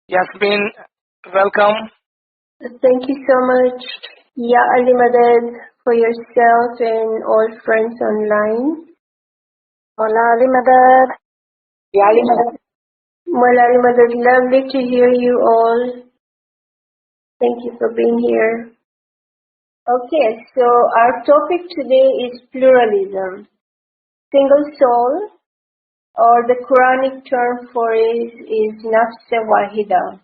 Yasmin, welcome. Thank you so much, Ya Ali Madad, for yourself and all friends online. Hola Ali Madad. Ya Ali Madad. Well, Ali Madad, lovely to hear you all. Thank you for being here. Okay, so our topic today is pluralism. Single soul, or the Quranic term for it is nafs wahida.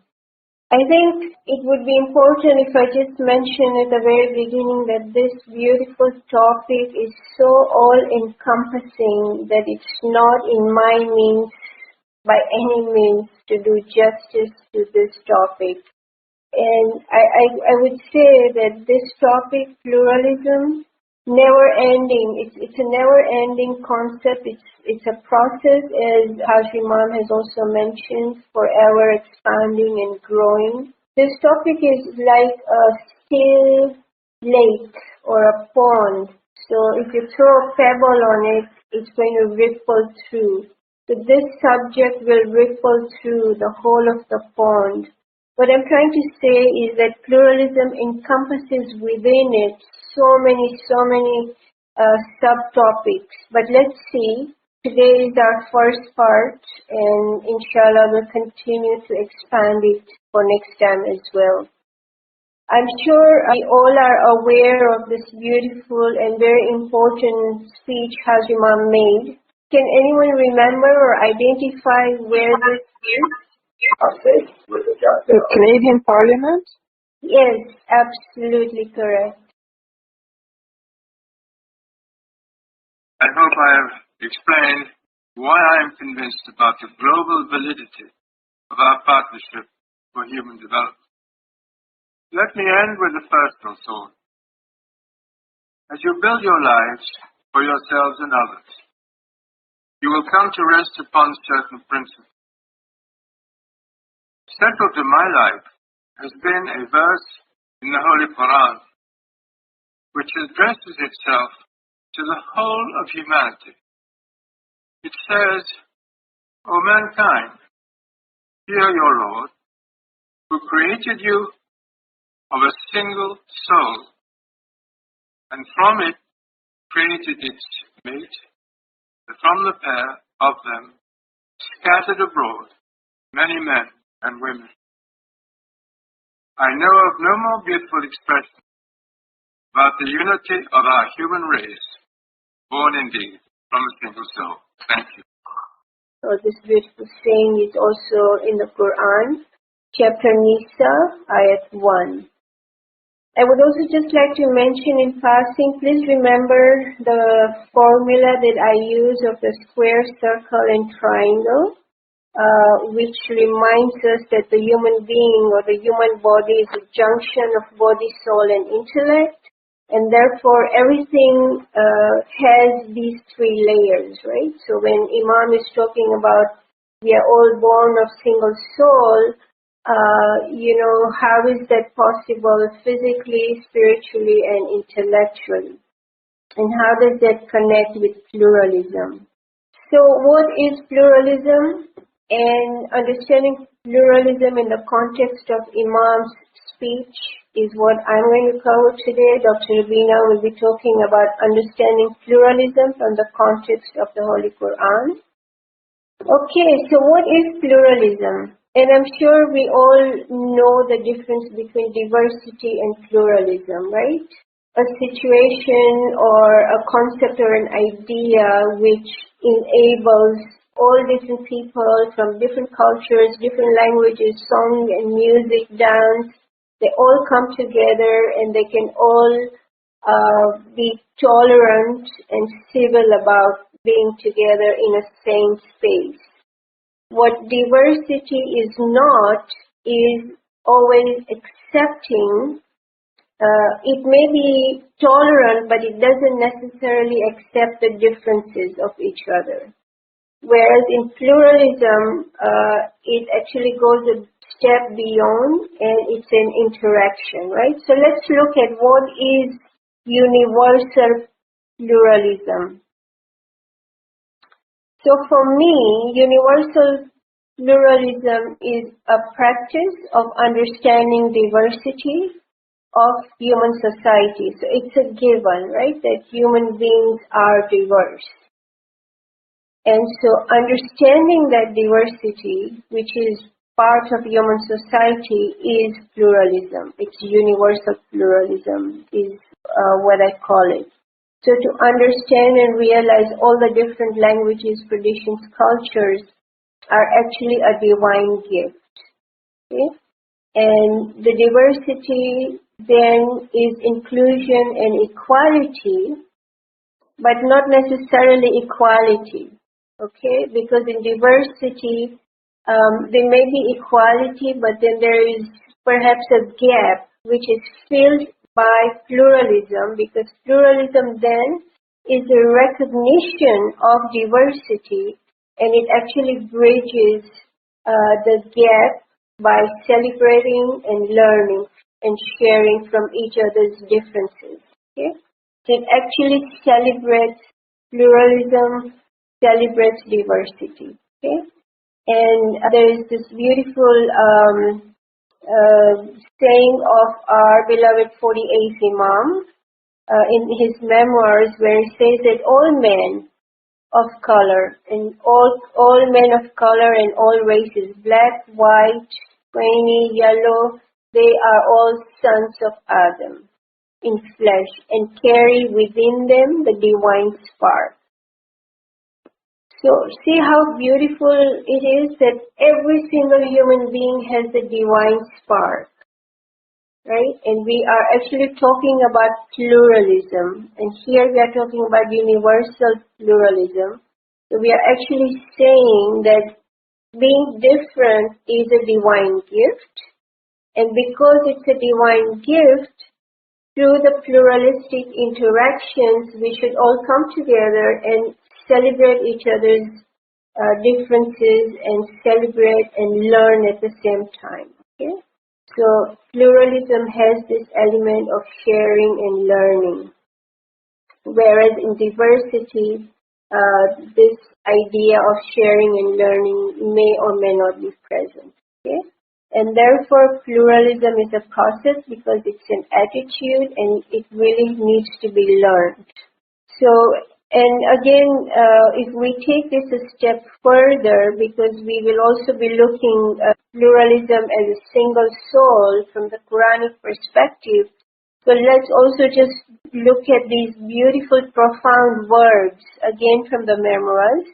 I think it would be important if I just mention at the very beginning that this beautiful topic is so all-encompassing that it's not in my means, by any means, to do justice to this topic. And I would say that this topic, pluralism, never ending. It's a never ending concept. It's a process, as Haj Imam has also mentioned, forever expanding and growing. This topic is like a still lake or a pond. So if you throw a pebble on it, it's going to ripple through. So this subject will ripple through the whole of the pond. What I'm trying to say is that pluralism encompasses within it so many subtopics. But let's see. Today is our first part, and inshallah we'll continue to expand it for next time as well. I'm sure we all are aware of this beautiful and very important speech Haj Imam made. Can anyone remember or identify where this is? The Canadian Parliament? Yes, absolutely correct. I hope I have explained why I am convinced about the global validity of our partnership for human development. Let me end with a personal thought. As you build your lives for yourselves and others, you will come to rest upon certain principles. Central to my life has been a verse in the Holy Quran which addresses itself to the whole of humanity. It says, O mankind, fear your Lord, who created you of a single soul, and from it created its mate, and from the pair of them scattered abroad many men and women. I know of no more beautiful expression about the unity of our human race, born indeed from a single soul. Thank you. So this beautiful saying is also in the Quran, chapter Nisa, ayat 1. I would also just like to mention in passing, please remember the formula that I use of the square, circle, and triangle. Which reminds us that the human being or the human body is a junction of body, soul, and intellect, and therefore everything has these three layers, right? So when Imam is talking about we are all born of single soul, how is that possible physically, spiritually, and intellectually? And how does that connect with pluralism? So what is pluralism? And understanding pluralism in the context of Imam's speech is what I'm going to cover today. Dr. Rabina will be talking about understanding pluralism from the context of the Holy Quran. Okay, so what is pluralism? And I'm sure we all know the difference between diversity and pluralism, right? A situation or a concept or an idea which enables all different people from different cultures, different languages, song and music, dance, they all come together and they can all be tolerant and civil about being together in a same space. What diversity is not is always accepting. It may be tolerant, but it doesn't necessarily accept the differences of each other. Whereas in pluralism, it actually goes a step beyond and it's an interaction, right? So let's look at what is universal pluralism. So for me, universal pluralism is a practice of understanding diversity of human society. So it's a given, right, that human beings are diverse. And so understanding that diversity, which is part of human society, is pluralism. It's universal pluralism is what I call it. So to understand and realize all the different languages, traditions, cultures are actually a divine gift. Okay? And the diversity then is inclusion and equality, but not necessarily equality. Okay? Because in diversity, there may be equality, but then there is perhaps a gap which is filled by pluralism, because pluralism then is a recognition of diversity, and it actually bridges the gap by celebrating and learning and sharing from each other's differences. Okay? It actually celebrates pluralism, celebrates diversity. Okay? And there is this beautiful saying of our beloved 48th Imam in his memoirs, where he says that all men of color and all men of color and all races, black, white, tawny, yellow, they are all sons of Adam in flesh and carry within them the divine spark. So see how beautiful it is that every single human being has the divine spark, right? And we are actually talking about pluralism, and here we are talking about universal pluralism. So we are actually saying that being different is a divine gift, and because it's a divine gift, through the pluralistic interactions, we should all come together and celebrate each other's differences and celebrate and learn at the same time. Okay? So pluralism has this element of sharing and learning, whereas in diversity, this idea of sharing and learning may or may not be present. Okay? And therefore, pluralism is a process because it's an attitude and it really needs to be learned. So, and again, if we take this a step further, because we will also be looking at pluralism as a single soul from the Quranic perspective, so let's also just look at these beautiful, profound words, again from the memoirs,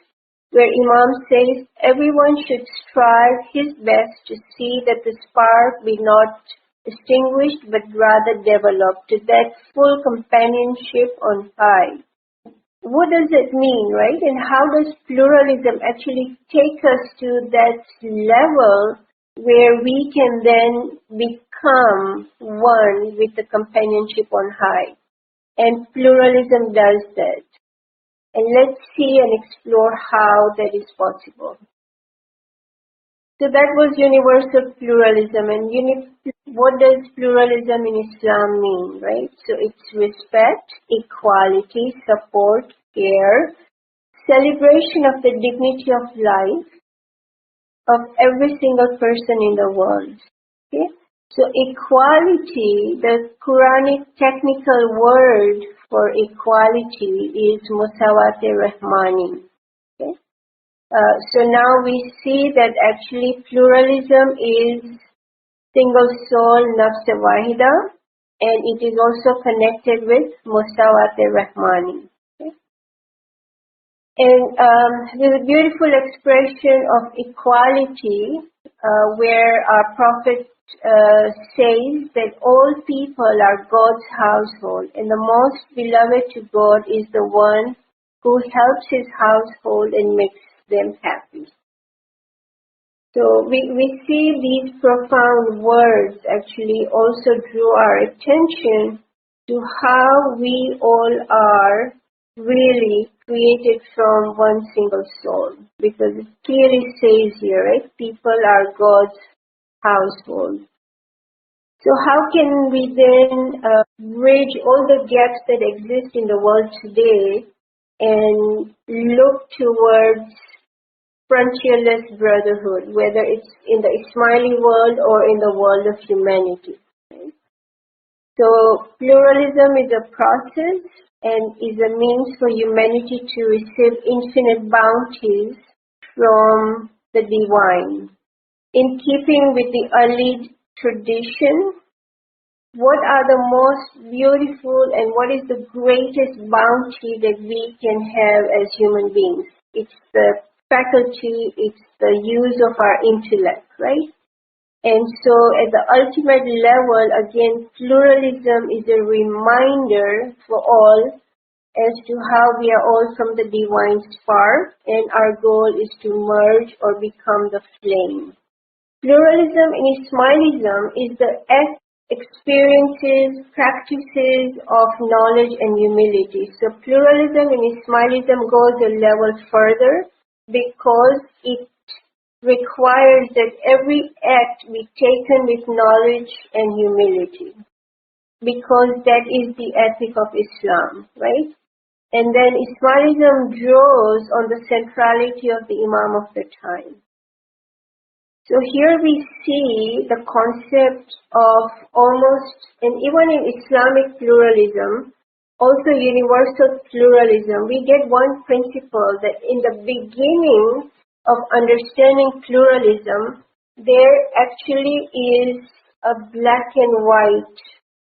where Imam says, everyone should strive his best to see that the spark be not extinguished, but rather developed to that full companionship on high. What does it mean, right? And how does pluralism actually take us to that level where we can then become one with the companionship on high? And pluralism does that. And let's see and explore how that is possible. So that was universal pluralism. And what does pluralism in Islam mean, right? So it's respect, equality, support, care, celebration of the dignity of life of every single person in the world. Okay? So equality, the Quranic technical word for equality is musawat-e-rahmani. Okay? So now we see that actually pluralism is single soul, nafs-e-wahida, and it is also connected with musawat-e-rahmani. Okay? And there's a beautiful expression of equality where our Prophet says that all people are God's household, and the most beloved to God is the one who helps his household and makes them happy. So we see these profound words actually also drew our attention to how we all are really created from one single soul, because it clearly says here, right, people are God's household. So how can we then bridge all the gaps that exist in the world today and look towards frontierless brotherhood, whether it's in the Ismaili world or in the world of humanity. So pluralism is a process and is a means for humanity to receive infinite bounties from the divine. In keeping with the early tradition, what are the most beautiful and what is the greatest bounty that we can have as human beings? It's the faculty, it's the use of our intellect, right? And so at the ultimate level, again, pluralism is a reminder for all as to how we are all from the divine spark, and our goal is to merge or become the flame. Pluralism in Ismailism is the experiences, practices of knowledge and humility. So pluralism in Ismailism goes a level further because it requires that every act be taken with knowledge and humility, because that is the ethic of Islam, right? And then Ismailism draws on the centrality of the Imam of the time. So here we see the concept of almost, and even in Islamic pluralism, also universal pluralism, we get one principle that in the beginning of understanding pluralism, there actually is a black and white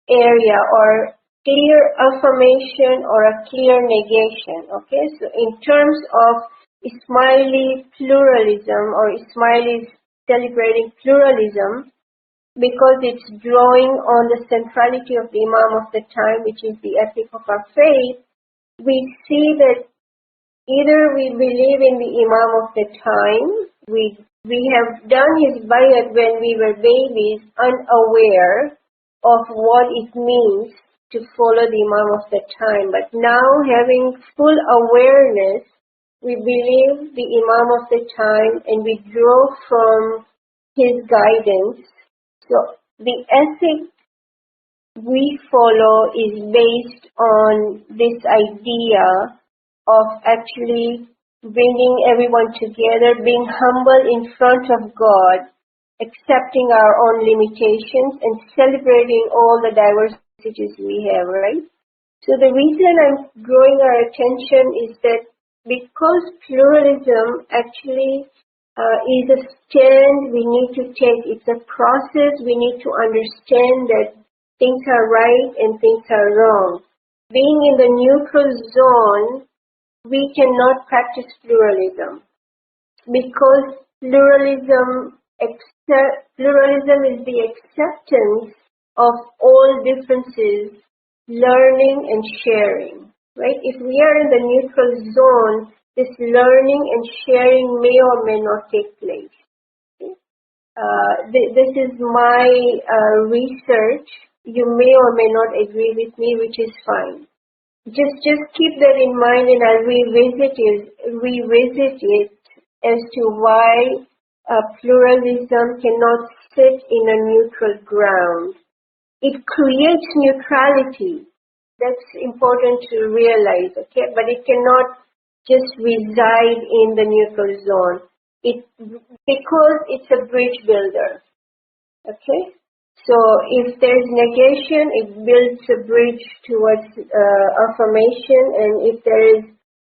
area or clear affirmation or a clear negation. Okay, so in terms of Ismaili pluralism or Ismailis celebrating pluralism, because it's drawing on the centrality of the Imam of the time, which is the ethic of our faith, we see that either we believe in the Imam of the time, we have done his bayat when we were babies, unaware of what it means to follow the Imam of the time. But now, having full awareness, we believe the Imam of the time and we draw from his guidance. So the ethic we follow is based on this idea of actually bringing everyone together, being humble in front of God, accepting our own limitations and celebrating all the diversities we have, right? So the reason I'm drawing our attention is that because pluralism actually is a stand we need to take, it's a process, we need to understand that things are right and things are wrong. Being in the neutral zone, we cannot practice pluralism because pluralism is the acceptance of all differences, learning and sharing, right? If we are in the neutral zone, this learning and sharing may or may not take place. Okay? This is my research. You may or may not agree with me, which is fine. Just keep that in mind, and I'll revisit it as to why pluralism cannot sit in a neutral ground. It creates neutrality. That's important to realize, okay? But it cannot just reside in the neutral zone. Because it's a bridge builder, okay? So if there's negation, it builds a bridge towards affirmation, and if there is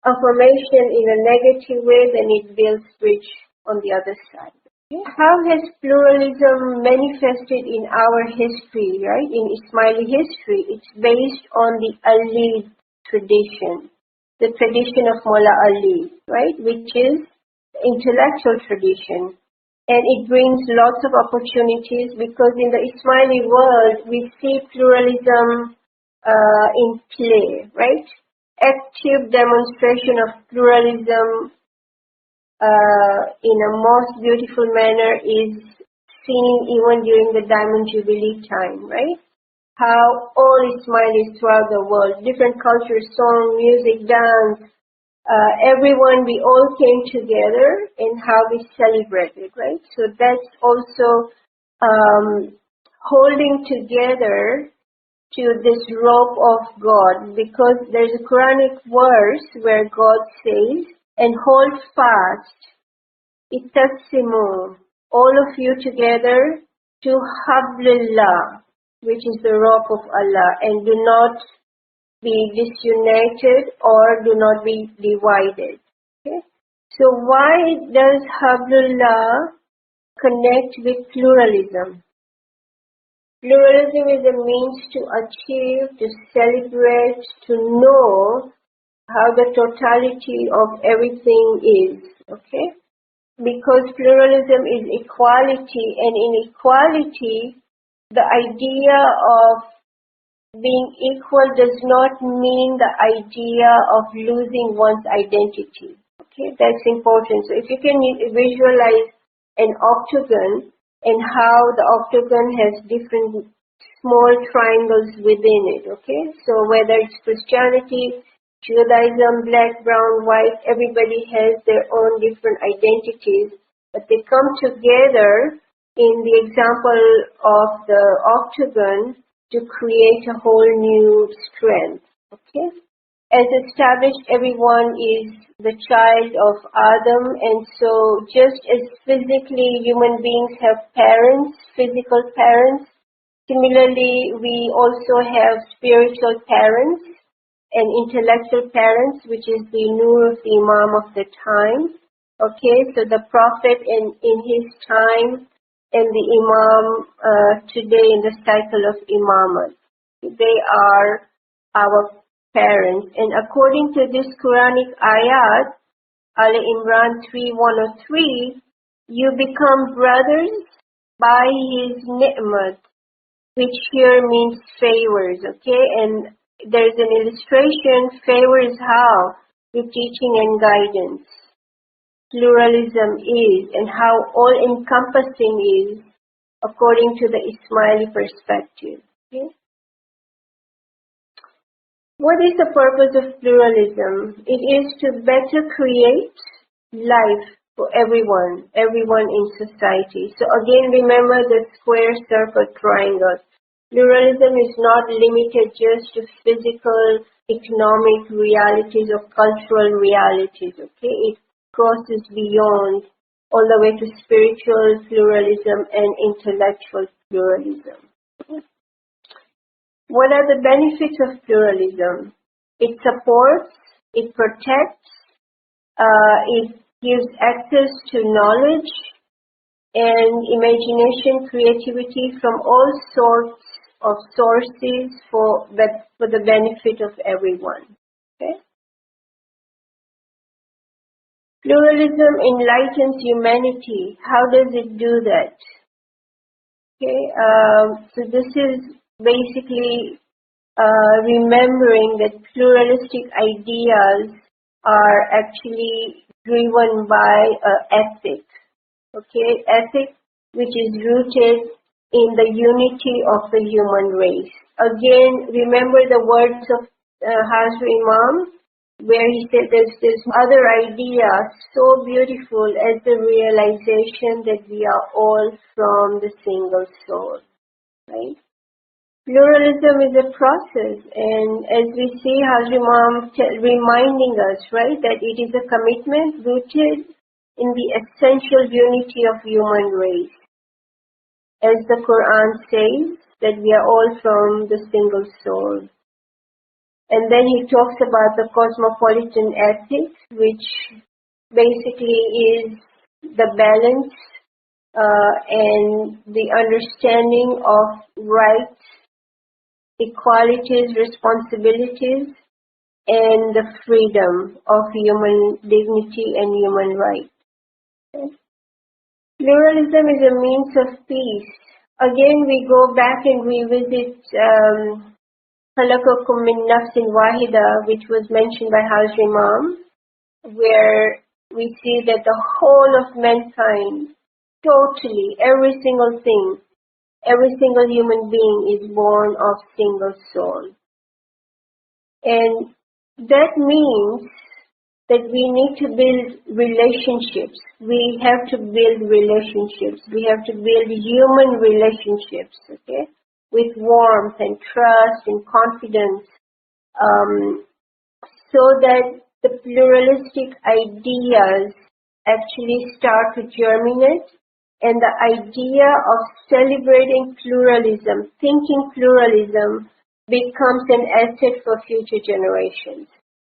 affirmation in a negative way, then it builds bridge on the other side. Okay? How has pluralism manifested in our history, right? In Ismaili history, it's based on the Ali tradition, the tradition of Mullah Ali, right? Which is intellectual tradition. And it brings lots of opportunities because in the Ismaili world, we see pluralism in play, right? Active demonstration of pluralism in a most beautiful manner is seen even during the Diamond Jubilee time, right? How all Ismailis throughout the world, different cultures, song, music, dance, everyone, we all came together in how we celebrated, right? So that's also holding together to this rope of God, because there's a Quranic verse where God says, and hold fast Ittasimu, all of you together, to Hablillah, which is the rope of Allah, and do not be disunited or do not be divided. Okay? So why does Hablillah connect with pluralism? Pluralism is a means to achieve, to celebrate, to know how the totality of everything is. Okay? Because pluralism is equality, and in equality, the idea of being equal does not mean the idea of losing one's identity. Okay, that's important. So if you can visualize an octagon and how the octagon has different small triangles within it. Okay, so whether it's Christianity, Judaism, black, brown, white, everybody has their own different identities, but they come together in the example of the octagon to create a whole new strength. Okay? As established, everyone is the child of Adam, and so just as physically human beings have parents, physical parents, similarly we also have spiritual parents and intellectual parents, which is the nur of the Imam of the time. Okay, so the Prophet in his time and the Imam today in the cycle of Imamat. They are our parents. And according to this Quranic ayat, Al Imran 3:103, you become brothers by his ni'mat, which here means favors, okay? And there's an illustration, favors how? With teaching and guidance. Pluralism is, and how all-encompassing is, according to the Ismaili perspective. Okay? What is the purpose of pluralism? It is to better create life for everyone in society. So again, remember the square, circle, triangle. Pluralism is not limited just to physical, economic realities or cultural realities, okay? It crosses beyond all the way to spiritual pluralism and intellectual pluralism. What are the benefits of pluralism? It supports, it protects, it gives access to knowledge and imagination, creativity from all sorts of sources for the benefit of everyone. Okay? Pluralism enlightens humanity. How does it do that? Okay, so this is basically remembering that pluralistic ideas are actually driven by ethic. Okay, ethic which is rooted in the unity of the human race. Again, remember the words of Hazrat Imam, where he said there's this other idea so beautiful as the realization that we are all from the single soul. Right? Pluralism is a process, and as we see Hazrat Imam reminding us, right, that it is a commitment rooted in the essential unity of human race. As the Quran says, that we are all from the single soul. And then he talks about the cosmopolitan ethics, which basically is the balance and the understanding of rights, equalities, responsibilities, and the freedom of human dignity and human rights. Okay. Pluralism is a means of peace. Again, we go back and revisit خَلَقَكُم مِّن نَفْسٍ وَاحِدَةٍ, which was mentioned by Hazrat Imam, where we see that the whole of mankind, totally, every single thing, every single human being is born of single soul. And that means that we need to build relationships. We have to build relationships. We have to build human relationships, okay, with warmth and trust and confidence, so that the pluralistic ideas actually start to germinate, and the idea of celebrating pluralism, thinking pluralism, becomes an asset for future generations.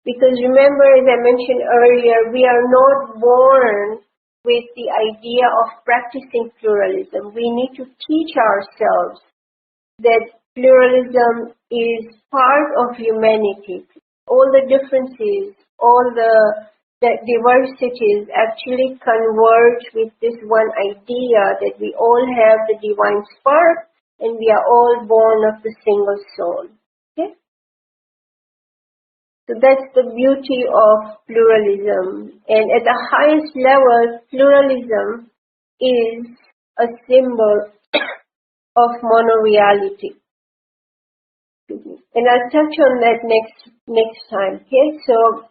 Because remember, as I mentioned earlier, we are not born with the idea of practicing pluralism. We need to teach ourselves that pluralism is part of humanity. All the differences, all the diversities actually converge with this one idea that we all have the divine spark and we are all born of the single soul. Okay? So that's the beauty of pluralism. And at the highest level, pluralism is a symbol of monoreality. And I'll touch on that next time. Okay? So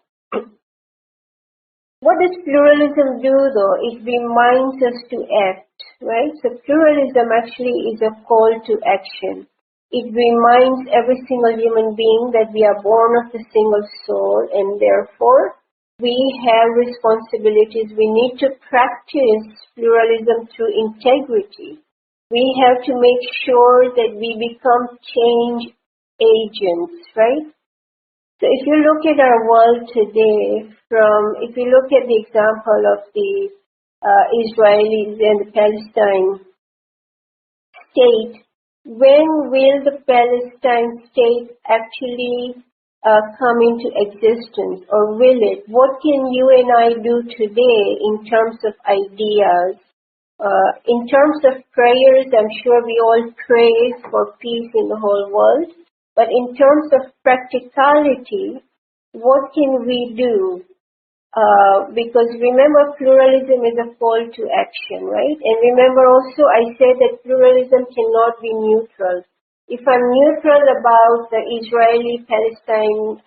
what does pluralism do though? It reminds us to act, right? So pluralism actually is a call to action. It reminds every single human being that we are born of the single soul and therefore we have responsibilities. We need to practice pluralism through integrity. We have to make sure that we become change agents, right? So if you look at our world today, if you look at the example of the Israelis and the Palestine state, when will the Palestine state actually come into existence, or will it? What can you and I do today in terms of ideas? In terms of prayers, I'm sure we all pray for peace in the whole world. But in terms of practicality, what can we do? Because remember, pluralism is a call to action, right? And remember also, I said that pluralism cannot be neutral. If I'm neutral about the Israeli-Palestine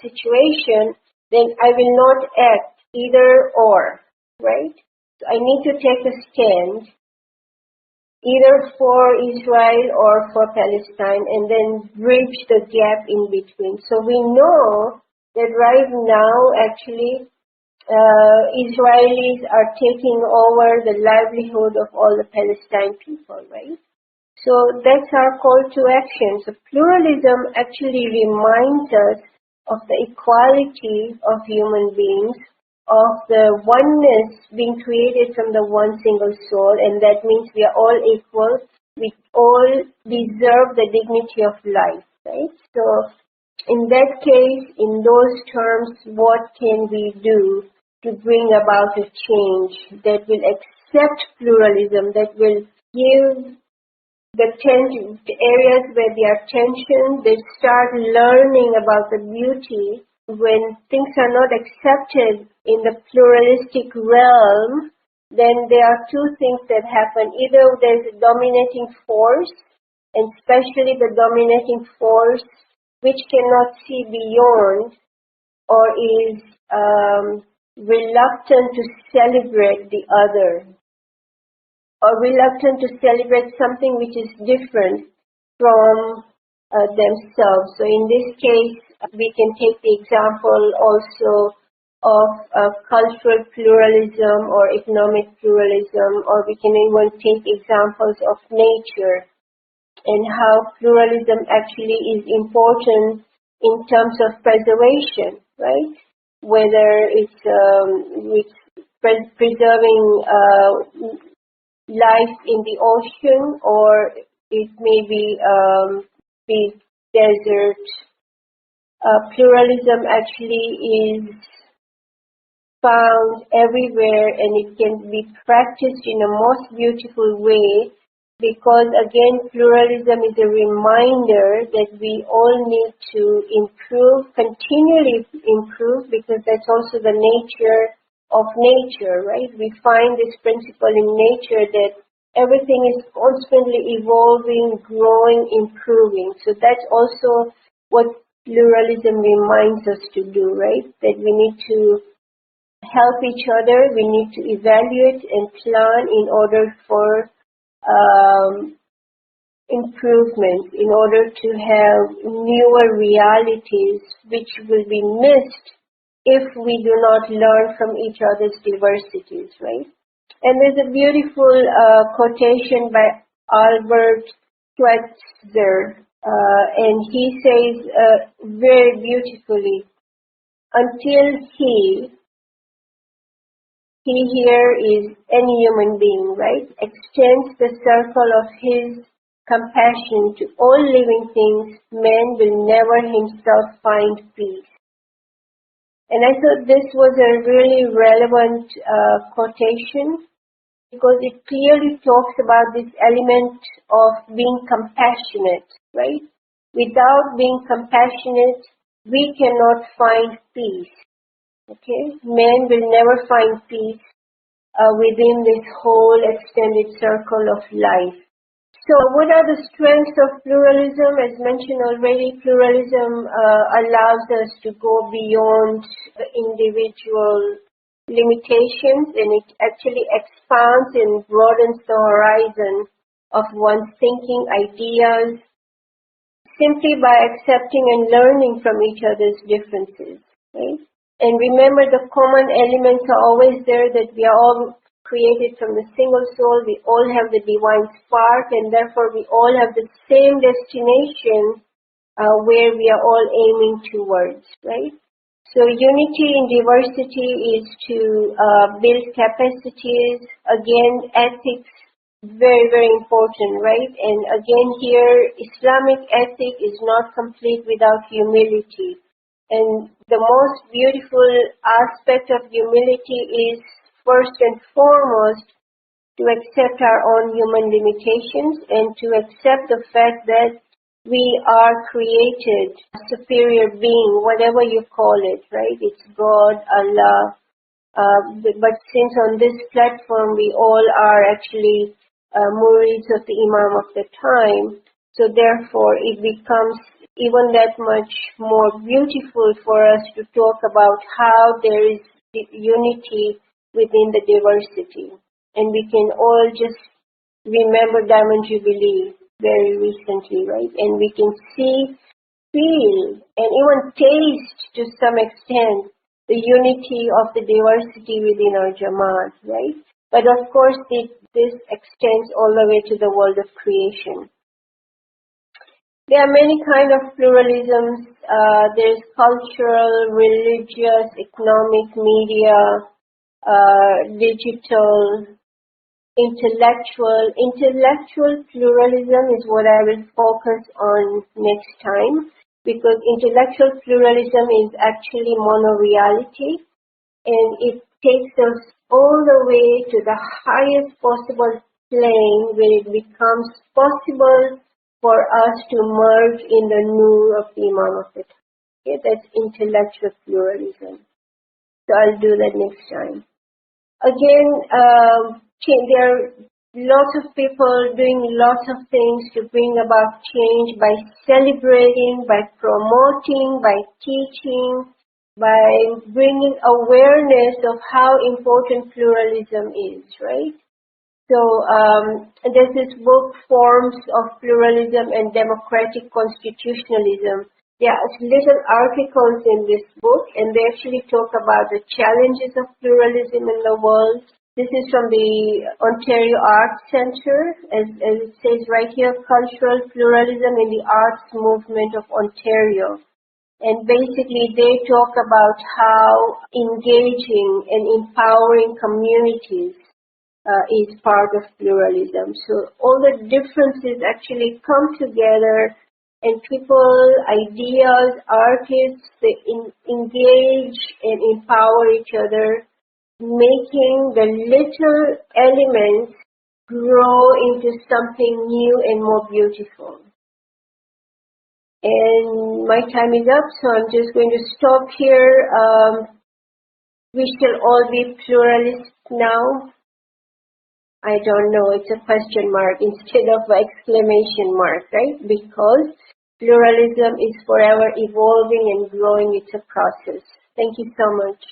situation, then I will not act either or, right? So I need to take a stand either for Israel or for Palestine, and then bridge the gap in between. So we know that right now, actually, Israelis are taking over the livelihood of all the Palestine people, right? So that's our call to action. So pluralism actually reminds us of the equality of human beings, of the oneness being created from the one single soul, and that means we are all equal. We all deserve the dignity of life, right? So in that case, in those terms, what can we do to bring about a change that will accept pluralism, that will give the areas where there are tensions, they start learning about the beauty. When things are not accepted in the pluralistic realm, then there are two things that happen. Either there's a dominating force, and especially the dominating force which cannot see beyond or is reluctant to celebrate the other, or reluctant to celebrate something which is different from themselves. So in this case, we can take the example also of cultural pluralism or economic pluralism, or we can even take examples of nature and how pluralism actually is important in terms of preservation, right? Whether it's preserving life in the ocean, or it may be desert. Pluralism actually is found everywhere, and it can be practiced in a most beautiful way, because again, pluralism is a reminder that we all need to improve, continually improve, because that's also the nature of nature, right? We find this principle in nature that everything is constantly evolving, growing, improving. So that's also what pluralism reminds us to do, right? That we need to help each other, we need to evaluate and plan in order for improvement, in order to have newer realities which will be missed if we do not learn from each other's diversities, right? And there's a beautiful quotation by Albert Schweitzer, and he says very beautifully, until he here is any human being, right, extends the circle of his compassion to all living things, man will never himself find peace. And I thought this was a really relevant quotation because it clearly talks about this element of being compassionate, right? Without being compassionate, we cannot find peace. Okay? Man will never find peace within this whole extended circle of life. So what are the strengths of pluralism? As mentioned already, pluralism allows us to go beyond the individual limitations, and it actually expands and broadens the horizon of one's thinking, ideas, simply by accepting and learning from each other's differences. Right? And remember, the common elements are always there, that we are all created from the single soul, we all have the divine spark, and therefore we all have the same destination where we are all aiming towards, right? So unity in diversity is to build capacities. Again, ethics, very, very important, right? And again here, Islamic ethic is not complete without humility. And the most beautiful aspect of humility is, first and foremost, to accept our own human limitations and to accept the fact that we are created a superior being, whatever you call it, right? It's God, Allah. But since on this platform we all are actually murids of the Imam of the time, so therefore it becomes even that much more beautiful for us to talk about how there is unity within the diversity. And we can all just remember Diamond Jubilee very recently, right? And we can see, feel, and even taste to some extent the unity of the diversity within our Jamaat, right? But of course, this extends all the way to the world of creation. There are many kinds of pluralisms. There's cultural, religious, economic, media, digital, intellectual. Intellectual pluralism is what I will focus on next time, because intellectual pluralism is actually monoreality, and it takes us all the way to the highest possible plane where it becomes possible for us to merge in the nur of the Imam of the time. Okay, that's intellectual pluralism. So I'll do that next time. Again, there are lots of people doing lots of things to bring about change by celebrating, by promoting, by teaching, by bringing awareness of how important pluralism is, right? So there's this book, Forms of Pluralism and Democratic Constitutionalism. There are little articles in this book, and they actually talk about the challenges of pluralism in the world. This is from the Ontario Arts Centre, as it says right here, Cultural Pluralism in the Arts Movement of Ontario. And basically they talk about how engaging and empowering communities is part of pluralism. So all the differences actually come together, and people, ideas, artists, they engage and empower each other, making the little elements grow into something new and more beautiful. And my time is up, so I'm just going to stop here. We shall all be pluralists now. I don't know, it's a question mark instead of an exclamation mark, right? Because pluralism is forever evolving and growing. It's a process. Thank you so much.